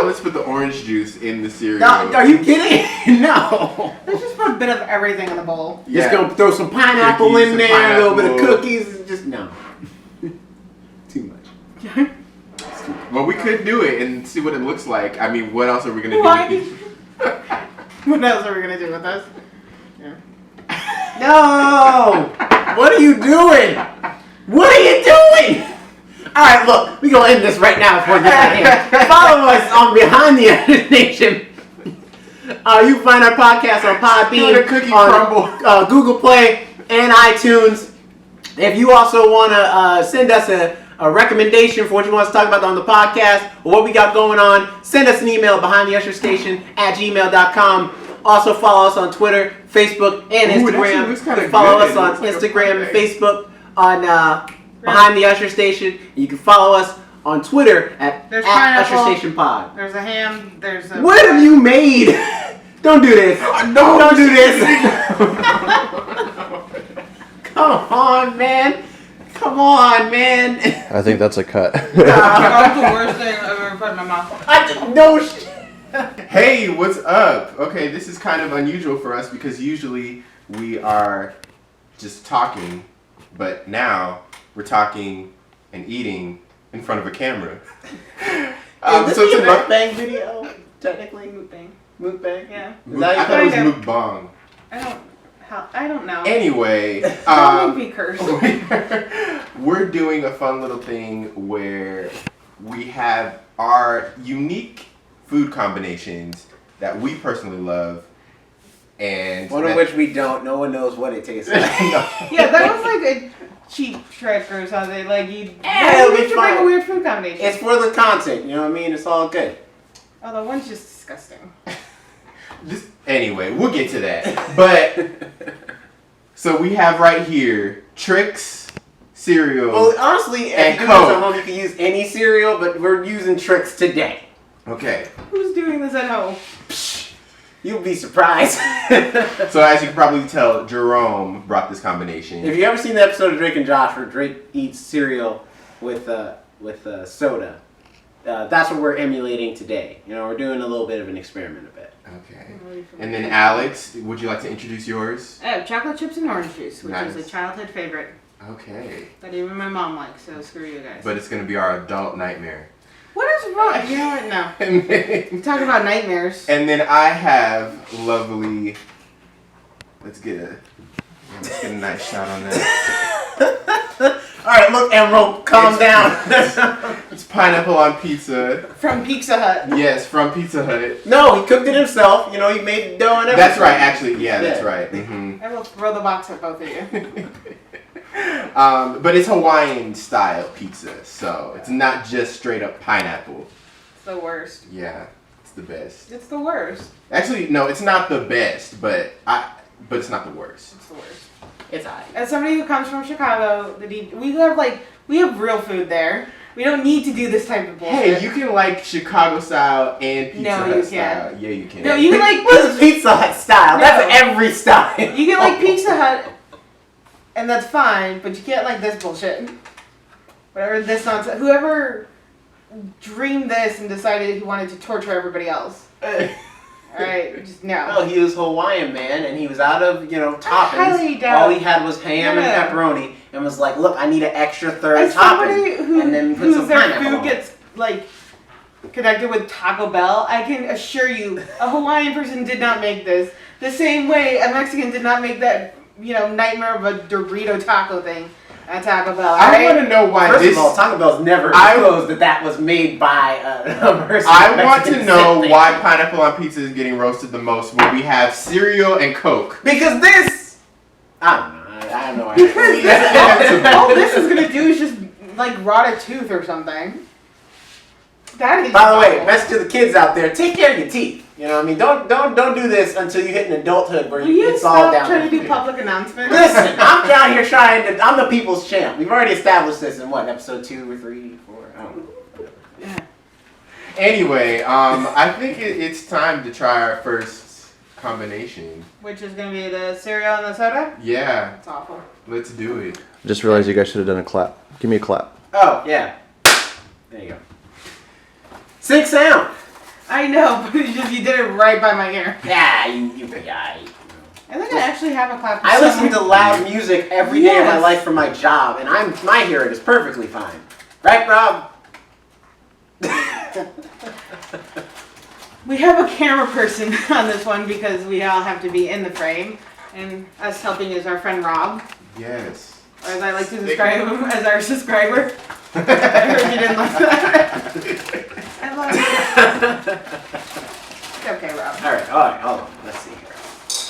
Now let's put the orange juice in the cereal. No, are you kidding? No. Let's just put a bit of everything in the bowl. Just gonna throw some pineapple Cookies, in there, some a little bit of pineapple. cookies. Just no. Too much. Well, we could do it and see what it looks like. I mean, what else are we gonna do? Why? with these? What else are we gonna do with this? Yeah. No! What are you doing? What are you doing? All right, look, we gonna end this right now before we get out of here. Follow us on Behind the Internet Nation. You can find our podcast on Doing a cookie crumble. Podbean, Google Play, and iTunes. If you also want to send us a recommendation for what you want us to talk about on the podcast or what we got going on, send us an email behindtheusherstation@gmail.com. Also follow us on Twitter, Facebook, and Ooh, it actually Instagram. looks kinda Follow good. us It on looks like a Instagram and pie. Facebook on Behind the Usher Station. You can follow us on Twitter at There's Usher pineapple. Station Pod. There's a ham. There's a. What have you made? Don't do this. No, Don't do this. Come on, man. Come on, man. I think that's a cut. That was the worst thing I've ever put in my mouth. No. Hey, what's up? Okay, this is kind of unusual for us because usually we are just talking, but now we're talking and eating in front of a camera. Is this it's a a muk- mukbang video? Technically, Mukbang. mukbang. Yeah. Is that I thought it was Kind of. mukbang. I don't know. Anyway, Don't make me curse. we're doing a fun little thing where we have our unique food combinations that we personally love, and One of which we don't. No one knows what it tastes like. Yeah, that was like a cheap trick or something. Like you. Yeah, it'll be you should make fine. a weird food combination. It's for the content. You know what I mean? It's all good. Oh, the one's just disgusting. Anyway, we'll get to that. But so we have right here Trix cereal. Well, honestly, if And you do this Coke. at home, you can use any cereal, but we're using Trix today. Okay. Who's doing this at home? You'll be surprised. So as you can probably tell, Jerome brought this combination. If you ever seen the episode of Drake and Josh where Drake eats cereal with soda, that's what we're emulating today. You know, we're doing a little bit of an experiment a bit. Okay. And then Alex, would you like to introduce yours? I have chocolate chips and orange juice, which Nice. is a childhood favorite Okay. that even my mom likes. So screw you guys. But it's gonna be our adult nightmare. What is wrong? You know what? No. And then, Talk about nightmares. and then I have lovely. Let's get a nice shot on that. All right, look, Emerald, calm down. It's pineapple on pizza. From Pizza Hut. Yes, from Pizza Hut. No, he cooked it himself. You know, he made dough and everything. That's right, actually. Yeah, that's Yeah. right. hmm I will throw the box at both of you. But it's Hawaiian style pizza, so it's not just straight up pineapple. It's the worst. Yeah, it's the best. It's the worst. Actually, no, it's not the best, but it's not the worst. It's the worst. It's alright. As somebody who comes from Chicago, we have real food there. We don't need to do this type of bullshit. Hey, you can like Chicago style and Pizza No, Hut you style. can't. Yeah, you can. No, you can like What's Pizza Hut style? No. That's every style. You can like Pizza Hut, and that's fine, but you can't like this bullshit. Whatever this nonsense. Whoever dreamed this and decided he wanted to torture everybody else. Alright, just no. Well, he was Hawaiian, man, and he was out of, highly toppings. doubt- All he had was ham No, no. and pepperoni, and was like, look, I need an extra third As somebody topping. And then put whose some their pineapple food on. gets like connected with Taco Bell, I can assure you, a Hawaiian person did not make this. The same way a Mexican did not make that, nightmare of a Dorito taco thing at Taco Bell. I Alright? want to know why First this. of all, Taco Bell's never disclosed that was made by a person. I want to Mexican know descent. why pineapple on pizza is getting roasted the most when we have cereal and Coke. Because this... I don't know. I don't know why. Because all this is gonna do is just like rot a tooth or something. That is. By the way, awful. message to the kids out there: take care of your teeth. You know what I mean? Don't do this until you hit an adulthood where Will you it's all stop down. trying to do public announcements? Listen, I'm down here trying to. I'm the people's champ. We've already established this in what, episode 2 or 3, 4? I don't know. Yeah. Anyway, I think it's time to try our first combination. Which is gonna be the cereal and the soda. Yeah, That's awful. let's do it. Just realized you guys should have done a clap. Give me a clap. Oh yeah. There you go. Sync sound. I know, but you did it right by my ear. Yeah, yeah. I think I actually have a clap. I listen to loud music every day of my Yes. life for my job, and my hearing is perfectly fine. Right, Rob? We have a camera person on this one because we all have to be in the frame, and us helping is our friend Rob, Yes. or as I like to describe him as our subscriber. I heard you didn't like that. I love it. Okay, Rob. All right, hold on. Let's see here.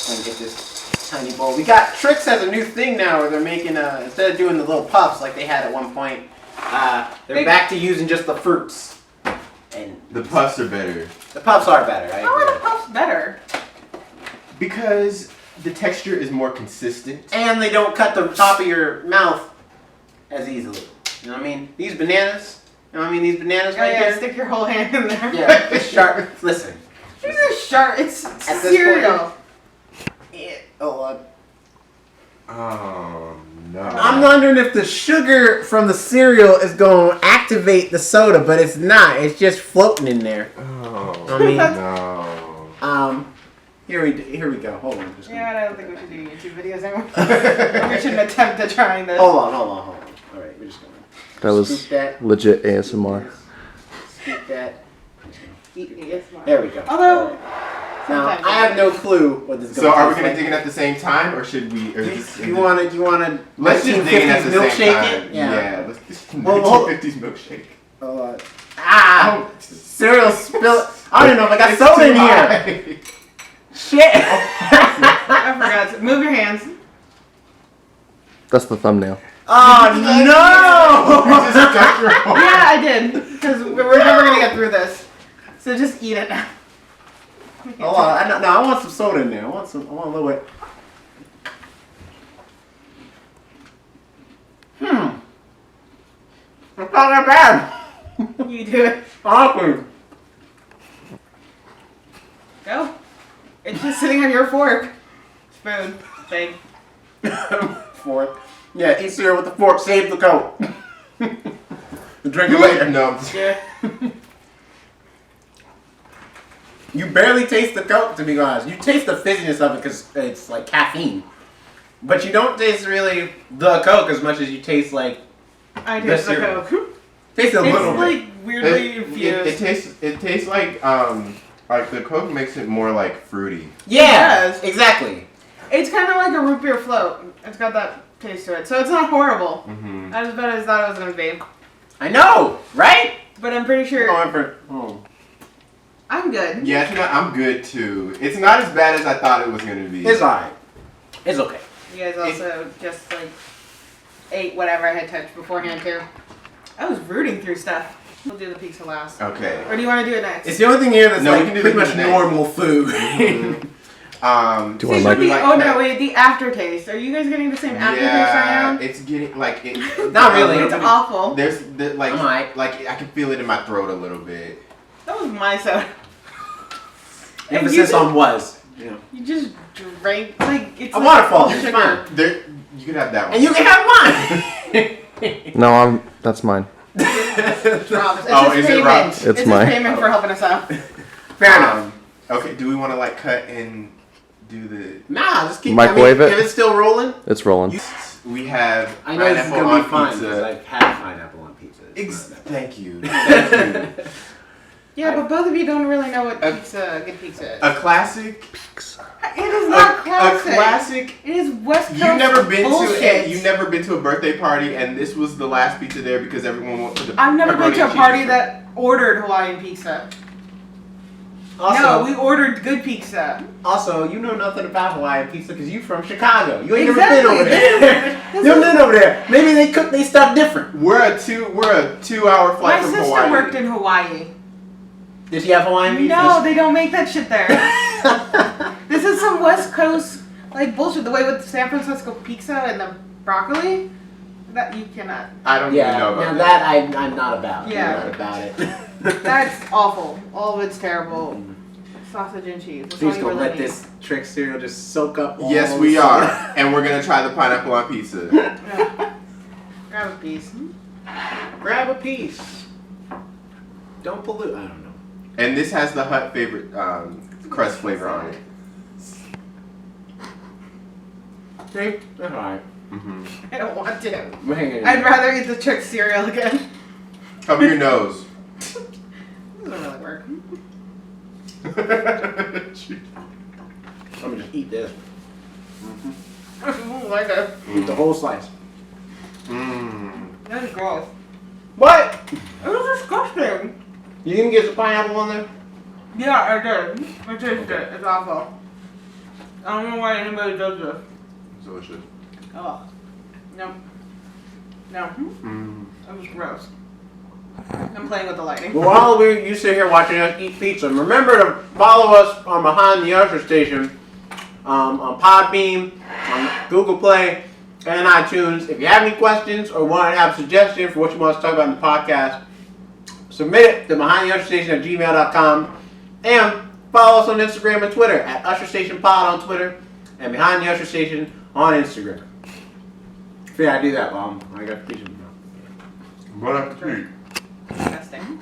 Let me get this tiny bowl. We got Trix has a new thing now where they're making instead of doing the little puffs like they had at one point, they're back to using just the fruits. And The puffs are better the puffs are better. I How are the agree. puffs better? because the texture is more consistent. And they don't cut the top of your mouth as easily. You know what I mean? These bananas. You know what I mean? These bananas Oh, right yeah, here. stick your whole hand in there. Yeah, it's sharp. Listen. These are sharp. It's At this cereal. Oh, Oh no. I'm wondering if the sugar from the cereal is going to activate the soda, but it's not. It's just floating in there. Oh I mean, no. here we go. Hold on. I'm just gonna- Yeah, I don't think we should do YouTube videos anymore. We shouldn't attempt to trying this. Hold on. All right, we're just going That to was scoop that. legit ASMR. Scoop that. Yes, Mark. There we go. Although, Now, sometimes I have no clue what this is So going to are we gonna dig it at the same time, or should we? Or Do just you want to? Let's just dig it at the same milkshake time. it? Yeah. Let's just Well, hold- 1950s milkshake. Ah! Cereal spill. I don't even know if I got It's soda too in here. high. Shit. I forgot to move your hands. That's the thumbnail. Oh You no! just got your whole- Yeah, I did. Because we're never gonna get through this. So just eat it now. Hold on. I want some soda in there. I want a little bit. It's not that bad. You do it. Awkward. Go. It's just sitting on your fork. Spoon. Thing. Fork. Yeah, eat cereal with the fork. Save the coat. Drink it later. No. Yeah. You barely taste the Coke, to be honest. You taste the fizziness of it because it's like caffeine. But you don't taste really the Coke as much as you taste like... I The taste the cereal. Coke. Taste a It's little bit. like weirdly It infused. tastes like the Coke makes it more like fruity. Yeah, Yes. exactly. It's kind of like a root beer float. It's got that taste to it. So it's not horrible. Mm-hmm. Not as bad as I thought it was going to be. I know, right? But I'm pretty sure Going for... Oh. I'm good. Yeah, I'm good too. It's not as bad as I thought it was gonna be. It's alright. It's okay. You guys also just like ate whatever I had touched beforehand too. I was rooting through stuff. We'll do the pizza last. Okay. Or do you want to do it next? It's the only thing here that's No, we like can do pretty the much next. normal food. Do See, you want but like? the, like oh that? no, wait, the aftertaste. Are you guys getting the same aftertaste I Yeah, am? it's getting like it. Not really. It's awful. Like Alright. like I can feel it in my throat a little bit. That was my soda. And Emphasis you on was. Yeah. You just drank like it's A like waterfall, sugar. it's fine. There, you can have that one. And you can have mine. No, that's mine. Rob's. It's Oh, his is it payment. Rob's? It's his mine. payment for helping us out. Fair enough. Okay, do we want to like cut and do the? Nah, just keep. Microwave it? If it's still rolling. It's rolling. We have I know this is pineapple gonna be on fine because pizza. I've had pineapple on pizza. It's not that Thank you. Thank you. Yeah, but both of you don't really know what A- good pizza is. A classic. It is not classic. A classic. It is West Coast You've never been bullshit. you've never been to a birthday party, and this was the last pizza there because everyone went for the. I've never been pepperoni to a and party cheese. that ordered Hawaiian pizza. Also, No, we ordered good pizza. also, you know nothing about Hawaiian pizza because you from Chicago. You ain't Exactly. never been over there. This you haven't is- been over there. Maybe they cook their stuff different. We're a 2-hour flight My from sister Hawaii. worked in Hawaii. Did she have Hawaiian pizza? No, they don't make that shit there. This is some West Coast like bullshit. The way with San Francisco pizza and the broccoli, that you cannot. I don't Yeah, even know now about that I'm not about. Yeah. I'm not about it. That's awful. All of it's terrible. Sausage and cheese. That's We're all just you gonna really let need. this trick cereal just soak up. all Yes, the we soda. are, and we're gonna try the pineapple on pizza. Yeah. Grab a piece. Grab a piece. Don't pollute. I don't know. And this has the Hut favorite crust flavor on it. See? That's alright. Mm-hmm. I don't want to. We're hanging in I'd there. rather eat the Chick cereal again. Cover your nose. Doesn't really work. Let me just eat this. I don't like it. Eat the whole slice. Mm. That is gross. What? It was disgusting. You didn't get some pineapple on there? Yeah, I did. I tasted it. It's awful. I don't know why anybody does this. Delicious. Oh. No. No. Mm. That was gross. I'm playing with the lighting. Well, while you sit here watching us eat pizza, remember to follow us on Behind the Usher Station on Podbean, on Google Play, and iTunes. If you have any questions or want to have a suggestion for what you want us to talk about in the podcast, submit it to behindtheusherstation@gmail.com, and follow us on Instagram and Twitter at Usher Station Pod on Twitter and Behind the Usher Station on Instagram. Figure I do that, Mom. I got the pizza. Bon appetit. Disgusting.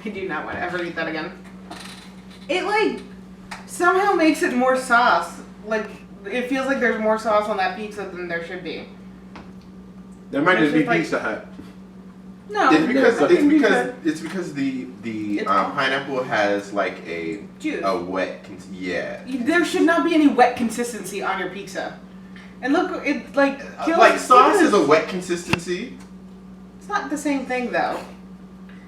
I do not want to ever eat that again. It like somehow makes it more sauce. Like it feels like there's more sauce on that pizza than there should be. There might just It's be just like- Pizza Hut. No, It's because Yeah, it's because the It's- pineapple has like a juice. wet yeah. There should not be any wet consistency on your pizza. And look, it like kills, Like sauce look at is a this. wet consistency. It's not the same thing though.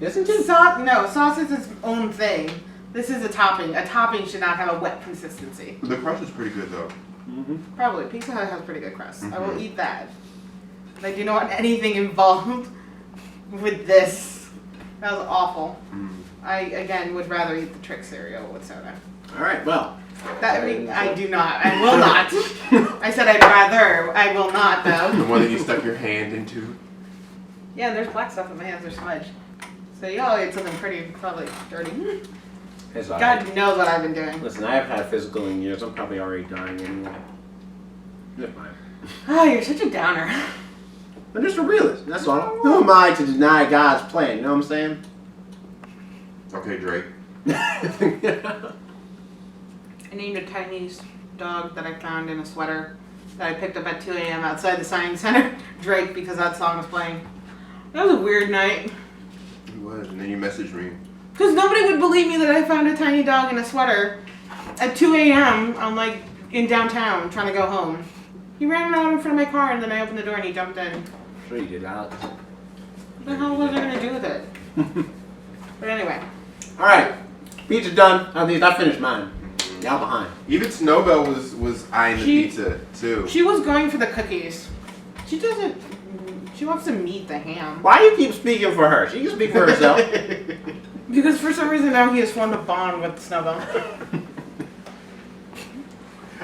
Isn't it? Sauce is its own thing. This is a topping. A topping should not have a wet consistency. The crust is pretty good though. Mm-hmm. Probably. Pizza Hut has pretty good crust. I will Mhm. eat that. But I do not want anything involved with this. That was awful. Mm. I, again, would rather eat the Trick cereal with soda. All right, well. That, I do not. I will not. I said I'd rather. I will not, The though. one that you stuck your hand into. Yeah, and there's black stuff in my hands. They're smudged. So y'all ate something pretty, probably dirty. It's all right. God knows what I've been doing. Listen, I haven't had a physical in years. I'm probably already dying anyway. It's fine. Oh, you're such a downer. I'm just a realist. That's all. Who am I to deny God's plan? You know what I'm saying? Okay, Drake. I named a Chinese dog that I found in a sweater that I picked up at 2 a.m. outside the Science Center, Drake, because that song was playing. That was a weird night. It was, and then you messaged me. Because nobody would believe me that I found a tiny dog in a sweater at 2 a.m. I'm like in downtown trying to go home. He ran out in front of my car and then I opened the door and he jumped in. Sure you did, Alex. What the hell was I going to do with it? But anyway. All right, pizza done. At least I finished mine. Y'all behind. Even Snowbell was eyeing the She- pizza too. She was going for the cookies. She doesn't. She wants to meet the ham. Why do you keep speaking for her? She can speak for herself. Because for some reason now he has formed a bond with Snowball.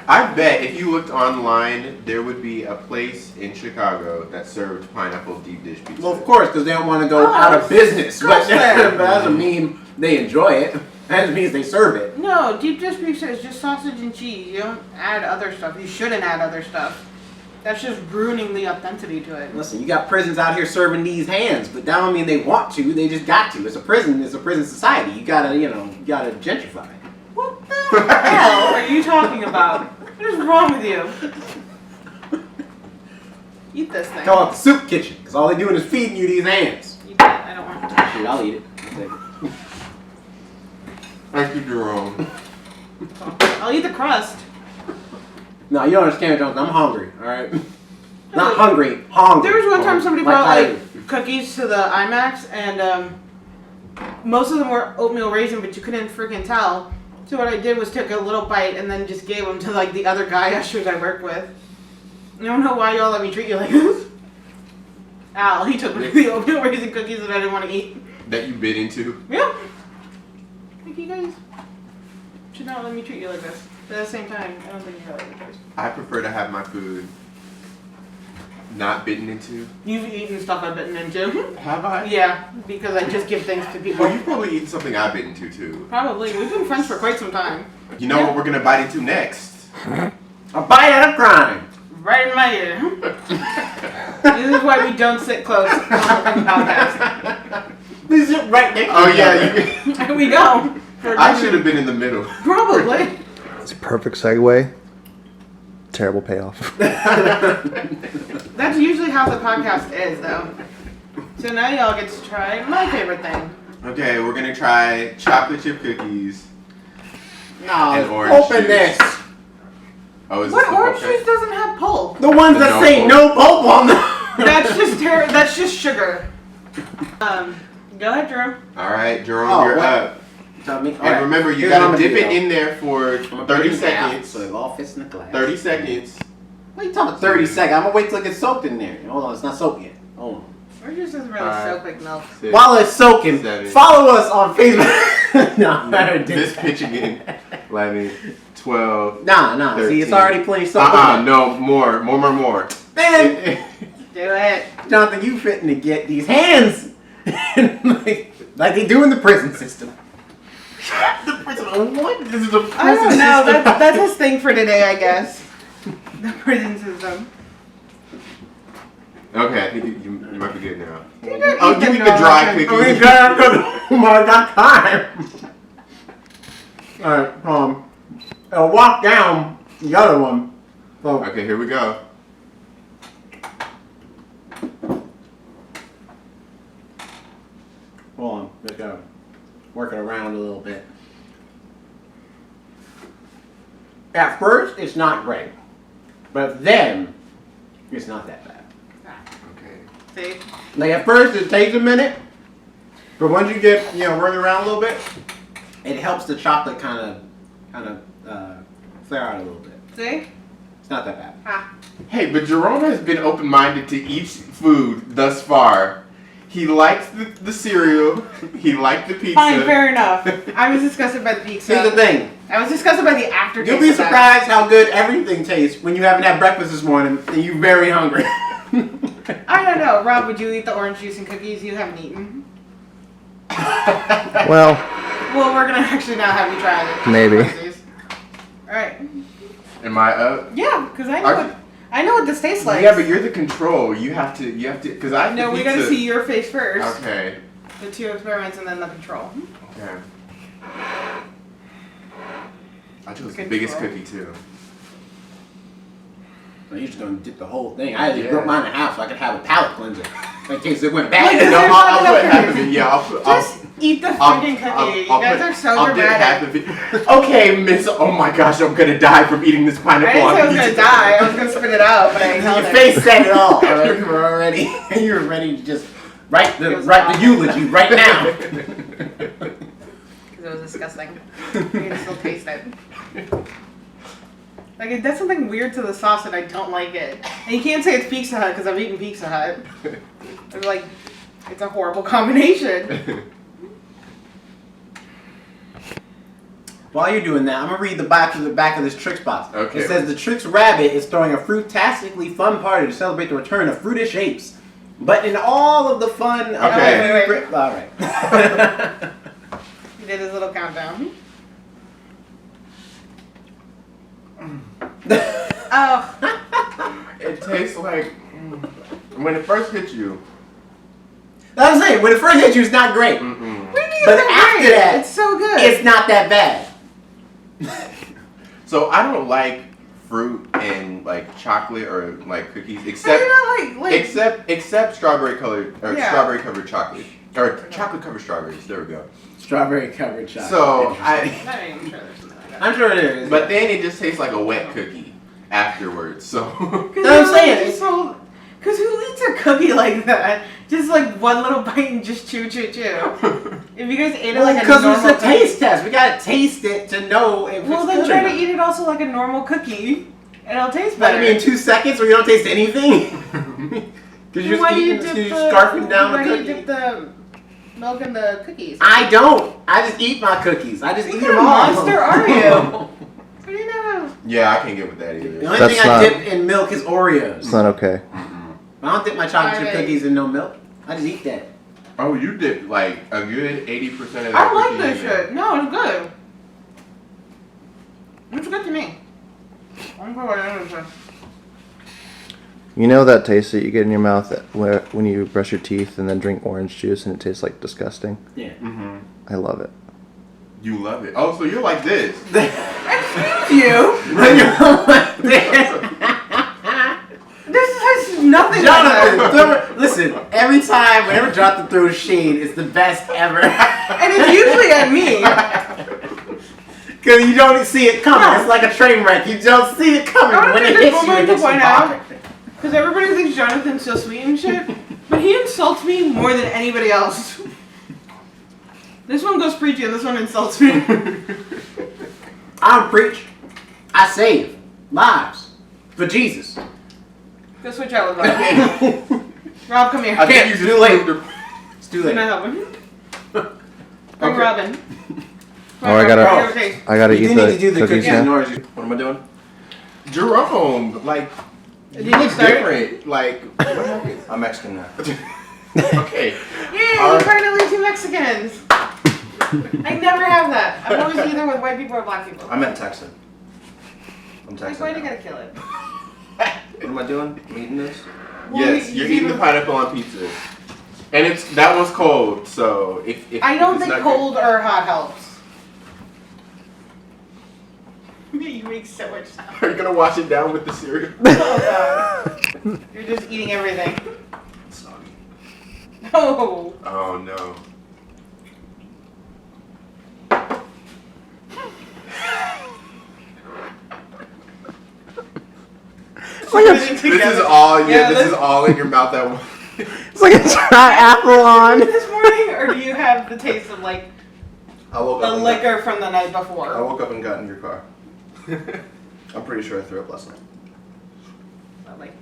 I bet if you looked online, there would be a place in Chicago that served pineapple deep dish pizza. Well, of course, because they don't want to go Oh, out of business. of But course they are. that doesn't mean they enjoy it. That just means they serve it. No, deep dish pizza is just sausage and cheese. You don't add other stuff. You shouldn't add other stuff. That's just ruining the authenticity to it. Listen, you got prisons out here serving these hands, but that don't mean they want to. They just got to. It's a prison. It's a prison society. You gotta, you gotta gentrify. What the hell are you talking about? What is wrong with you? Eat this thing. Call it the soup kitchen, because all they're doing is feeding you these hands. Eat that. I don't want to. Shoot, I'll eat it. I'll take it. Thank you, Jerome. I'll eat the crust. No, you don't understand, Jones. I'm hungry. All right. Not hungry. Hungry. There was one time somebody Like brought Tyler. like cookies to the IMAX, and most of them were oatmeal raisin, but you couldn't freaking tell. So what I did was took a little bite and then just gave them to like the other guy ushers I work with. I don't know why y'all let me treat you like this. Al, he took the oatmeal raisin cookies that I didn't want to eat. That you bit into. Yeah. Like you guys should not let me treat you like this. But at the same time, I don't think you really care. I prefer to have my food not bitten into. You've eaten stuff I've bitten into. Have I? Yeah, because I just give things to people. Well, you've probably eaten something I bit into too. Probably. We've been friends for quite some time. You know what we're gonna bite into next? A bite at a crime. Right in my ear. This is why we don't sit close on the podcast. This is right next to Oh each yeah, other. Here we go. I should have been in the middle. Probably. It's a perfect segue. Terrible payoff. That's usually how the podcast is, though. So now y'all get to try my favorite thing. Okay, we're gonna try chocolate chip cookies. And No, orange open juice. this. Oh, is What this orange okay? juice doesn't have pulp? The ones that No say pulp. no pulp on them. That's just That's just sugar. Go ahead, Drew. All right, Jerome, Oh, you're what? up. Tell me. And remember, you gotta dip it in there for 30 seconds. So it all fits in the glass. 30 seconds. What are you talking about 30 seconds? I'm gonna wait till it gets soaked in there. Hold on, it's not soaked yet. Hold on. Orange juice doesn't really Five. soak like milk. 6, While it's soaking, 7. follow us on Facebook. No, I already did This that. pitch again. 11, 12. Nah, see, it's 13. already plenty soaked. No, more. Man, Do it. Jonathan, you fitting to get these hands like they do in the prison system. The prison. What? This is a prison I don't know. system. That's his thing for today, I guess. The prison system. Okay, I think you might be good now. You don't Oh, eat give me the the dry non- cookie. I got time. Alright, I'll walk down the other one. So, Okay, here we go. hold on, just gotta work it around a little bit. At first, it's not great, but then it's not that bad. Okay. See? Like at first, it takes a minute, but once you get running around a little bit, it helps the chocolate kind of flare out a little bit. See? It's not that bad. Ah. Hey, but Jerome has been open-minded to each food thus far. He likes the cereal. He liked the pizza. Fine, fair enough. I was disgusted by the pizza. Here's the thing. I was disgusted by the aftertaste. You'll be of that. surprised how good everything tastes when you haven't had breakfast this morning and you're very hungry. I don't know. Rob, would you eat the orange juice and cookies you haven't eaten? Well, Well, we're gonna actually now have you try it. Maybe. Alright. Am I up? Yeah, because Are- I know what this tastes like. Yeah, but you're the control. You have to, because I. No, we gotta see your face first. Okay. The 2 experiments and then the control. Okay. I chose the Control. biggest cookie too. So you're just gonna dip the whole thing. I just Yeah. broke mine in half so I could have a palate cleanser in case it went Wait, bad. is No, there I'll not put enough half of it. Yeah, Just eat the freaking cookie. You guys are so I'll dip half dramatic. of it. Okay, miss. Oh my gosh, I'm gonna die from eating this I pineapple. didn't say I on was gonna pizza. die. I was gonna spit it out, but I held Your it. face said it all. Alright, you were already you were ready to just write It was the awful. eulogy right now. Because it was disgusting. You can still taste it. Like, it does something weird to the sauce and I don't like it. And you can't say it's Pizza Hut because I've eaten Pizza Hut. It's like, it's a horrible combination. While you're doing that, I'm gonna read the back of this Trix box. Okay. It says the Trix Rabbit is throwing a fruitastically fun party to celebrate the return of Fruitish Apes. But in all of the fun of Okay. Wait. Alright. He did his little countdown. Oh, It tastes like when it first hit you. That's what I'm saying, when it first hit you, it's not great. Mm-mm. what do you mean But it's so after great? that, It's so good. It's not that bad. So I don't like fruit and like chocolate or like cookies, How except do you not like except strawberry colored or Yeah. strawberry covered chocolate or chocolate covered strawberries. There we go. Strawberry covered chocolate. So Interesting. Not even sure there's something like that. I'm sure it is. but then it just tastes like a wet cookie afterwards. So Cause I'm saying. Because who eats a cookie like that? Just like one little bite and just chew. If you guys ate it like a because normal it's a taste test. We gotta taste it to know if Well, it's then good try or to not. eat it also like a normal cookie, and it'll taste But better. I mean, 2 seconds where you don't taste anything. Because you're why just do you eating, dip you're the scarfing down Why the do you cookie. dip the milk in the cookies? I don't. I just eat my cookies. I just What eat kind them of all. monster are you? What do you know? yeah, I can't get with that The either. only That's thing I not- dip in milk is Oreos. it's not okay. I don't dip my chocolate chip Alright. cookies in no milk. I just eat that. Oh, you did like a good 80% of that. I like cookie this in there. shit. No, it's good. It's good to me. I'm good with it. You know that taste that you get in your mouth when you brush your teeth and then drink orange juice and it tastes like disgusting? Yeah. Mm-hmm. I love it. You love it. Oh, so you're like this. You. This has nothing. Jonathan, listen, every time, whenever Jonathan throws shade, it's the best ever. And it's usually at me. Because you don't see it coming. No. It's like a train wreck. You don't see it coming. I When want it to hits take you, a it moment to hits you point hard. out, because everybody thinks Jonathan's so sweet and shit, but he insults me more than anybody else. This one goes preachy and this one insults me. I don't preach. I save lives for Jesus. Go switch out with Rob. Rob, come here. I think Can't. you It's just too late. proved It's too Can late. I help him? Bring Okay. Robin. Oh, I gotta- Robin, okay. I gotta You eat need the to do the cookies cookies now. and orange. What am I doing? Jerome, like, Did you you look start? different. Like, what happened? I'm Mexican now. Okay. Yay, All right. finally two Mexicans. I never have that. I'm always either with white people or black people. I meant Texan. I'm Like, Texan. why do you now. gotta kill it? What am I doing? I'm eating this? Yes, you're eating the pineapple on pizza. And that one's cold, so if I don't if it's think not cold or hot helps. You make so much sound. good- Are you gonna wash it down with the cereal? Oh god. You're just eating everything. Soggy. No. Oh no. This is all this is all in your mouth at once. It's like a dry apple on. This morning, or do you have the taste of like I woke the up. and liquor from the night I before? woke up and got in your car. I'm pretty sure I threw up last night. I'm like,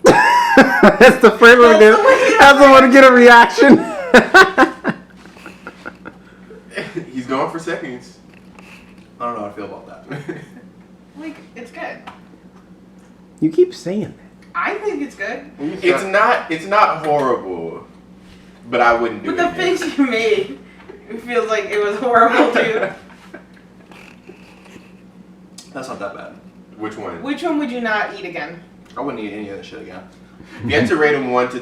That's the first one to do. That's the way you That's the one to get a reaction. He's going for seconds. I don't know how I feel about that. like it's good. You keep saying that. I think it's good. It's not horrible, but I wouldn't do But it. the again. face you made, it feels like it was horrible too. That's not that bad. Which one? Which one would you not eat again? I wouldn't eat any of that shit again. You have to rate them 1 to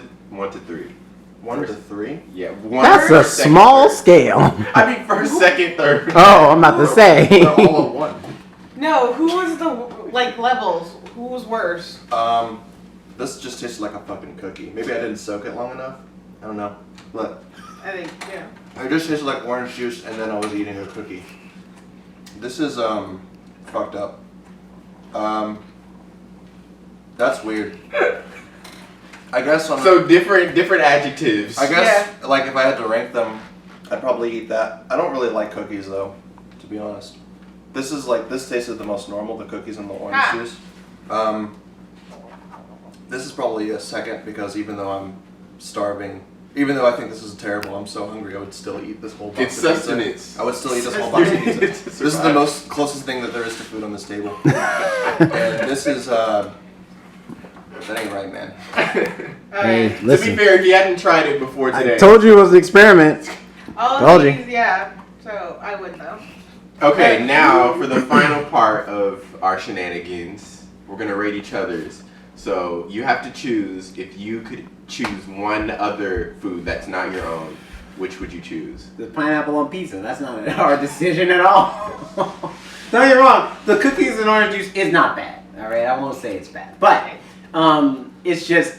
3. 1 to 3? Yeah, one. That's a first, second, small third. scale. I mean, first, second, third. Oh, I'm about to say. They're all on 1. No, who was the like levels? Who was worse? This just tastes like a fucking cookie. Maybe I didn't soak it long enough. I don't know. But I think yeah. it just tasted like orange juice and then I was eating a cookie. This is fucked up. That's weird. I guess on So different adjectives. I guess like if I had to rank them, I'd probably eat that. I don't really like cookies though, to be honest. This tasted the most normal, the cookies and the orange juice. This is probably a second because even though I'm starving, even though I think this is terrible, I'm so hungry I would still eat this whole box It's of pizza. sustenance. I would still eat this whole box of pizza. This is the most closest thing that there is to food on this table. And this is that ain't right, man. Hey, To be listen. fair, if you hadn't tried it before today. I told you it was an experiment. All Told of you. these, yeah. So I would though. Okay, now for the final part of our shenanigans, we're gonna rate each other's. So you have to choose, if you could choose one other food that's not your own, which would you choose? The pineapple on pizza, that's not a hard decision at all. Don't get me wrong, the cookies and orange juice is not bad. Alright, I won't say it's bad. But it's just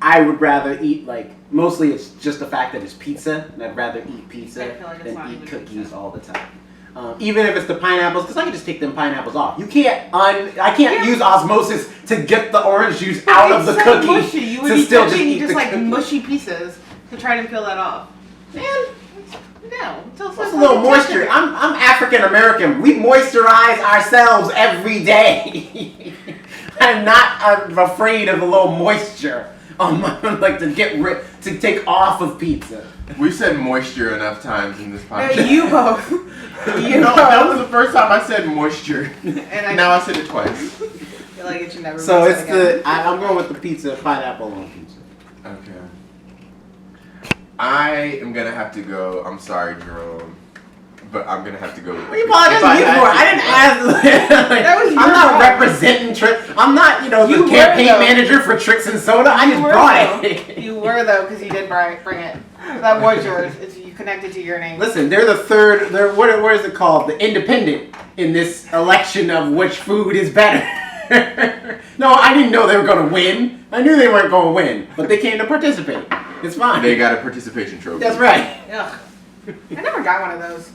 I would rather eat mostly it's just the fact that it's pizza, and I'd rather eat pizza I feel like it's not than eat even cookies pizza. all the time. Even if it's the pineapples, because I can just take them pineapples off. I can't use osmosis to get the orange juice out of the It's so cookie mushy. You would to be still just touching eat just the like cookie. mushy pieces to try to peel that off. Man, No, until what's a little moisture? I'm African American. We moisturize ourselves every day. I'm not afraid of a little moisture on my to take off of pizza. We've said moisture enough times in this podcast. You both. You That was both. the first time I said moisture. And I Now I said it twice. feel like it should never So be it's said again. I'm going with the pizza, pineapple on pizza. Okay. I am gonna have to go. I'm sorry, Jerome, but I'm gonna have to go with What are you apologizing to me for? I didn't ask. That was your I'm not fault. representing Tricks. I'm not, the You were, campaign though. manager for Tricks and Soda. I just brought it. You were though, because you did bring it. That was yours. You connected to your name. Listen, they're the third. They're what is it called? The independent in this election of which food is better. No, I didn't know they were going to win. I knew they weren't going to win, but they came to participate. It's fine. They got a participation trophy. That's right. Ugh. I never got one of those.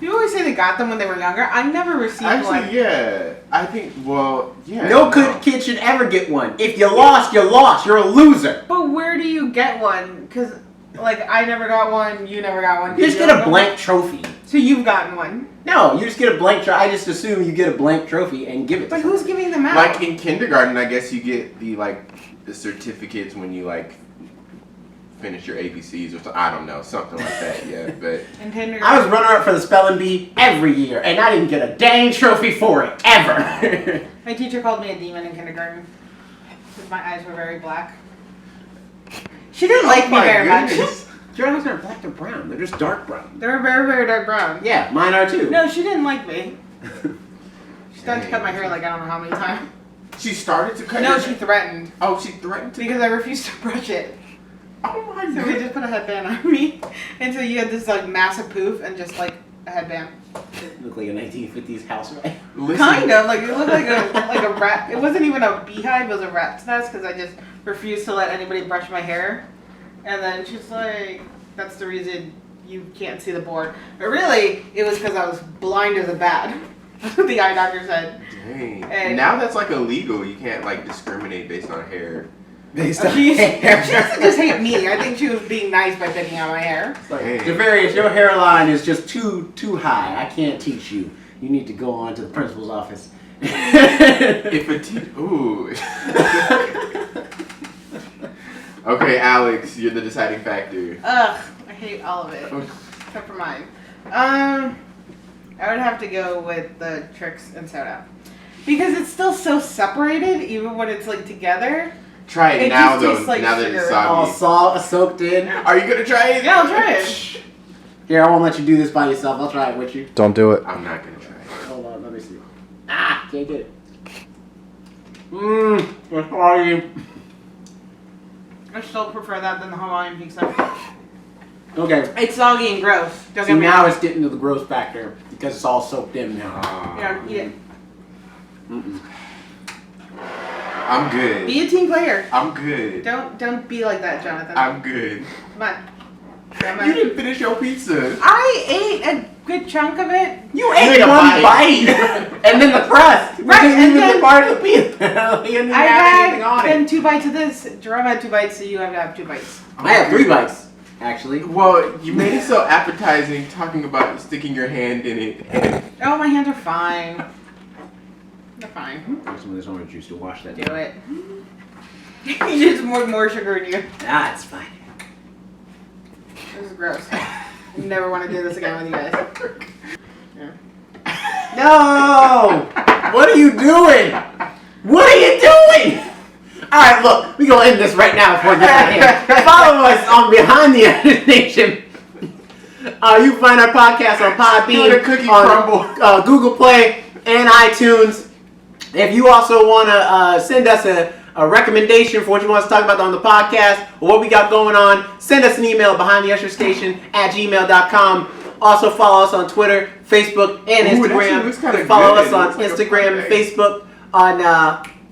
People always say they got them when they were younger. I never received one. Actually, yeah. I think. Well, yeah. No good kid should ever get one. If you lost, you lost. You're a loser. But where do you get one? Because, like, I never got one. You never got one. You just Did get a ever blank trophy. So you've gotten one. No, you just get a blank trophy. I just assume you get a blank trophy and give it to But who's giving them out? Like in kindergarten, I guess you get the certificates when you finish your ABCs or something. I don't know, something like that. Yeah, but in kindergarten. I was runner-up for the spelling bee every year, and I didn't get a dang trophy for it, ever. My teacher called me a demon in kindergarten. Because my eyes were very black. She didn't like me my very goodness. much. Your eyes aren't black, they're brown. They're just dark brown. They were very, very dark brown. Yeah, mine are too. No, she didn't like me. She started to cut my hair like I don't know how many times. she started to cut. No, your she hair? threatened. Oh, she threatened to. Because I refused to brush it. Oh my So they god. just put a headband on me. And so you had this like massive poof and just like a headband. It looked like a 1950s housewife. Listen, Kind of. Like it looked like a rat. It wasn't even a beehive, it was a rat's nest because I just refused to let anybody brush my hair. And then she's like, that's the reason you can't see the board. But really, it was because I was blind as a bat. That's what the eye doctor said. Dang. And- Now that's illegal. You can't discriminate based on hair. Based She doesn't just hate me. I think she was being nice by picking out my hair. Dang. Javarius, your hairline is just too high. I can't teach you. You need to go on to the principal's office. If a ooh. Okay, Alex, you're the deciding factor. Ugh, I hate all of it. Except for mine. I would have to go with the Tricks and Soda. Because it's still so separated, even when it's together. Try it, It now, just though. tastes like now that sugar. it's All soggy. soaked in. Are you gonna try it? Yeah, I'll try it. Here, I won't let you do this by yourself. I'll try it with you. Don't do it. I'm not gonna try it. Hold on, let me see. Ah, can't get it. What's wrong with you? I still prefer that than the Hawaiian pizza. Okay. It's soggy and gross. Don't See, get me now wrong. it's getting to the gross factor because it's all soaked in now. Yeah, eat it. Mm-mm. I'm good. Be a team player. I'm good. Don't be like that, Jonathan. I'm good. Come on. Come on. You didn't finish your pizza. I ate a good chunk of it. You ate ate a one bite. bite, and then the crust. Right, Which isn't and even then- the part of the pizza. You didn't I have anything on had then it. 2 bites of this. Jerome had 2 bites, so you have to have 2 bites. I had 3 bites, actually. Well, you made it so appetizing talking about sticking your hand in it. Oh, my hands are fine. They're fine. There's some of this orange juice to wash that Do down. it. You just more sugar in you. Ah, it's fine. This is gross. I never want to do this again with you guys. Yeah. No! What are you doing? What are you doing? Alright, look, we're going to end this right now before it gets out of hand. Follow us on Behind the Edit Nation. You can find our podcast on Doing a cookie Podbean, on crumble. Google Play, and iTunes. If you also want to send us a recommendation for what you want us to talk about on the podcast or what we got going on, send us an email, behindtheusherstation@gmail.com. Also follow us on Twitter, Facebook, and Ooh, it actually Instagram. looks kinda Follow good. us It on looks like a Instagram and fun Facebook on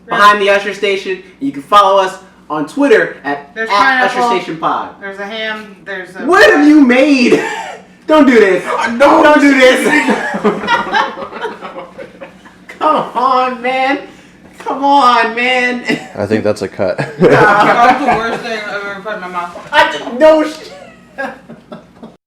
Behind the Usher Station. You can follow us on Twitter at There's pineapple. Usher Station Pod. There's a ham. There's a. What have you made? Don't do this. No, Don't do this. Come on, man. Come on, man. I think that's a cut. That was the worst thing I've ever put in my mouth. I just, no shit.